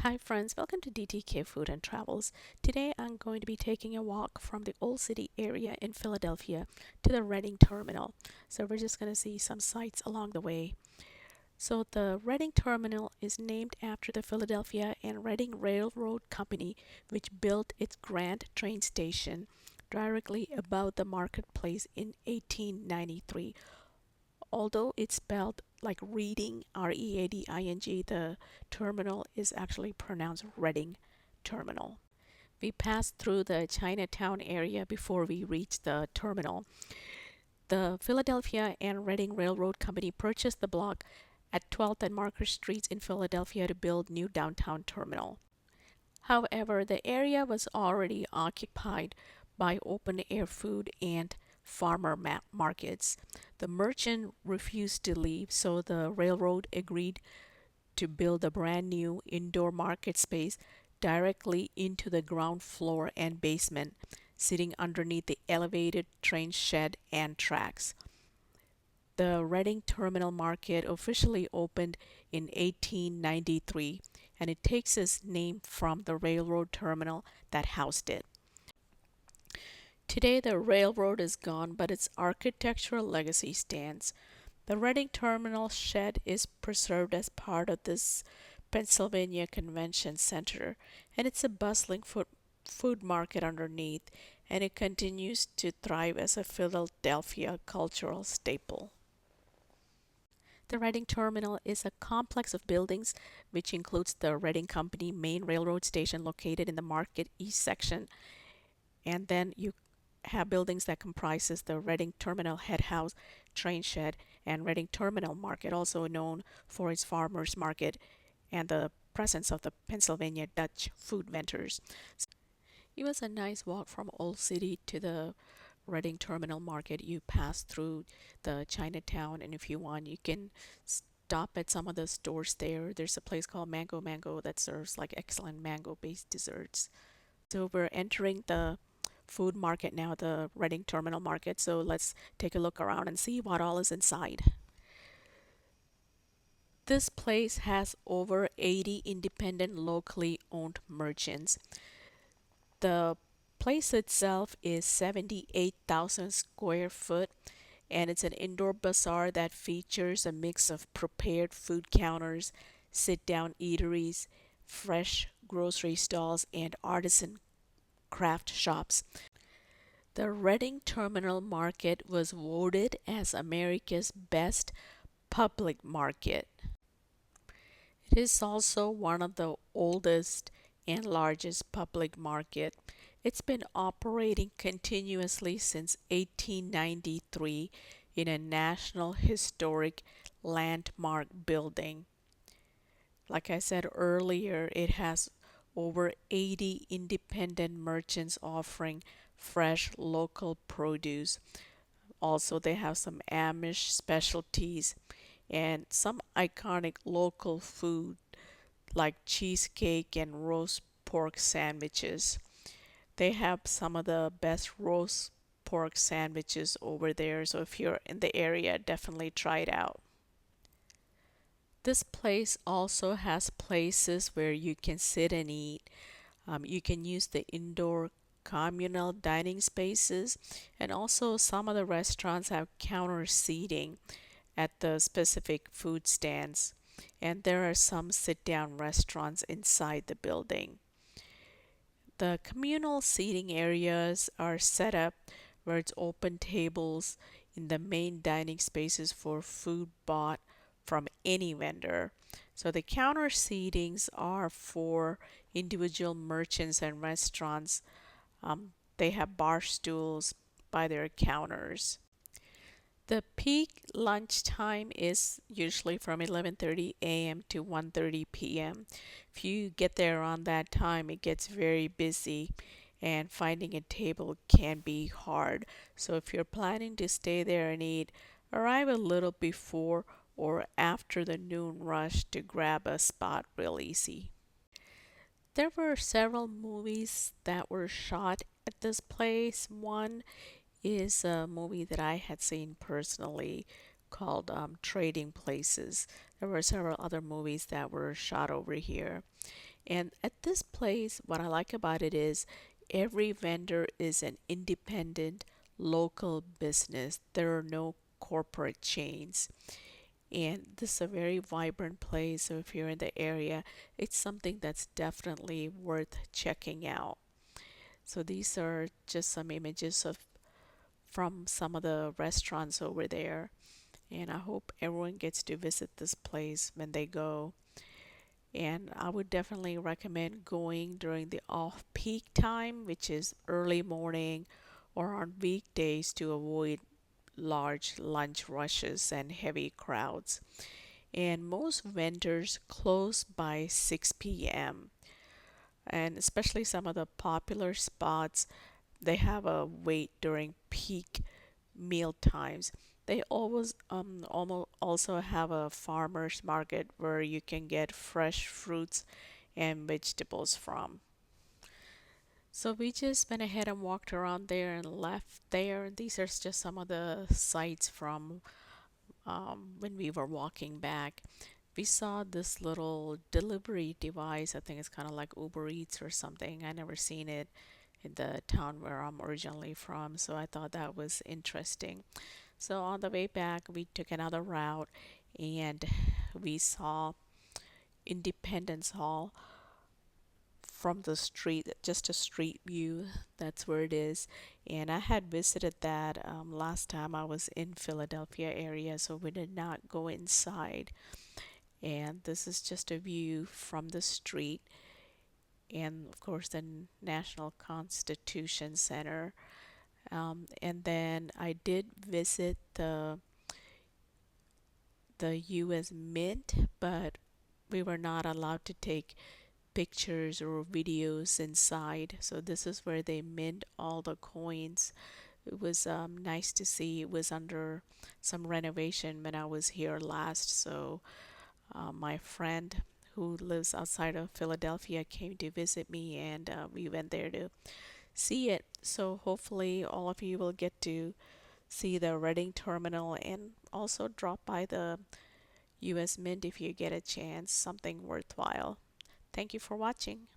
Hi friends, welcome to DTK Food and Travels. Today I'm going to be taking a walk from the Old City area in Philadelphia to the Reading Terminal. So we're just going to see some sights along the way. So the Reading Terminal is named after the Philadelphia and Reading Railroad Company, which built its Grand train station directly above the marketplace in 1893. Although it's spelled like reading, Reading, the terminal is actually pronounced Reading Terminal. We passed through the Chinatown area before we reached the terminal. The Philadelphia and Reading Railroad Company purchased the block at 12th and Market Streets in Philadelphia to build new downtown terminal. However, the area was already occupied by open air food and farmer markets. The merchant refused to leave, so the railroad agreed to build a brand new indoor market space directly into the ground floor and basement, sitting underneath the elevated train shed and tracks. The Reading Terminal Market officially opened in 1893, and it takes its name from the railroad terminal that housed it. Today, the railroad is gone, but its architectural legacy stands. The Reading Terminal shed is preserved as part of this Pennsylvania Convention Center, and it's a bustling food market underneath, and it continues to thrive as a Philadelphia cultural staple. The Reading Terminal is a complex of buildings which includes the Reading Company main railroad station located in the Market East section, and then you have buildings that comprises the Reading Terminal Head House, train shed, and Reading Terminal Market, also known for its farmers market and the presence of the Pennsylvania Dutch food vendors. It was a nice walk from Old City to the Reading Terminal Market. You pass through the Chinatown, and if you want, you can stop at some of the stores there. There's a place called Mango Mango that serves like excellent mango-based desserts. So we're entering the food market now, the Reading Terminal Market. So let's take a look around and see what all is inside. This place has over 80 independent locally owned merchants. The place itself is 78,000 square foot, and it's an indoor bazaar that features a mix of prepared food counters, sit down eateries, fresh grocery stalls, and artisan craft shops. The Reading Terminal Market was voted as America's best public market. It is also one of the oldest and largest public market. It's been operating continuously since 1893 in a National Historic Landmark building. Like I said earlier, it has over 80 independent merchants offering fresh local produce. Also, they have some Amish specialties and some iconic local food like cheesecake and roast pork sandwiches. They have some of the best roast pork sandwiches over there, so if you're in the area, definitely try it out. This place also has places where you can sit and eat. You can use the indoor communal dining spaces, and also some of the restaurants have counter seating at the specific food stands. And there are some sit down restaurants inside the building. The communal seating areas are set up where it's open tables in the main dining spaces for food bought from any vendor. So the counter seatings are for individual merchants and restaurants. They have bar stools by their counters. The peak lunch time is usually from 11:30 a.m. to 1:30 p.m. If you get there around that time, it gets very busy and finding a table can be hard. So if you're planning to stay there and eat, arrive a little before or after the noon rush to grab a spot real easy. There were several movies that were shot at this place. One is a movie that I had seen personally called Trading Places. There were several other movies that were shot over here. And at this place, what I like about it is every vendor is an independent local business. There are no corporate chains. And this is a very vibrant place. So if you're in the area, it's something that's definitely worth checking out. So these are just some images of from some of the restaurants over there. And I hope everyone gets to visit this place when they go. And I would definitely recommend going during the off peak time, which is early morning or on weekdays to avoid large lunch rushes and heavy crowds. And most vendors close by 6 p.m. And especially some of the popular spots, they have a wait during peak meal times. They always almost also have a farmers market where you can get fresh fruits and vegetables from. So we just went ahead and walked around there and left there. These are just some of the sights from when we were walking back. We saw this little delivery device. I think it's kind of like Uber Eats or something. I never seen it in the town where I'm originally from, so I thought that was interesting. So on the way back, we took another route and we saw Independence Hall from the street, just a street view. That's where it is. And I had visited that last time I was in Philadelphia area, so we did not go inside. And this is just a view from the street. And of course, the National Constitution Center. And then I did visit the U.S. Mint, but we were not allowed to take pictures or videos inside. So this is where they mint all the coins. It was nice to see. It was under some renovation when I was here last. So my friend who lives outside of Philadelphia came to visit me, and we went there to see it. So hopefully all of you will get to see the Reading terminal and also drop by the US Mint if you get a chance, something worthwhile. Thank you for watching.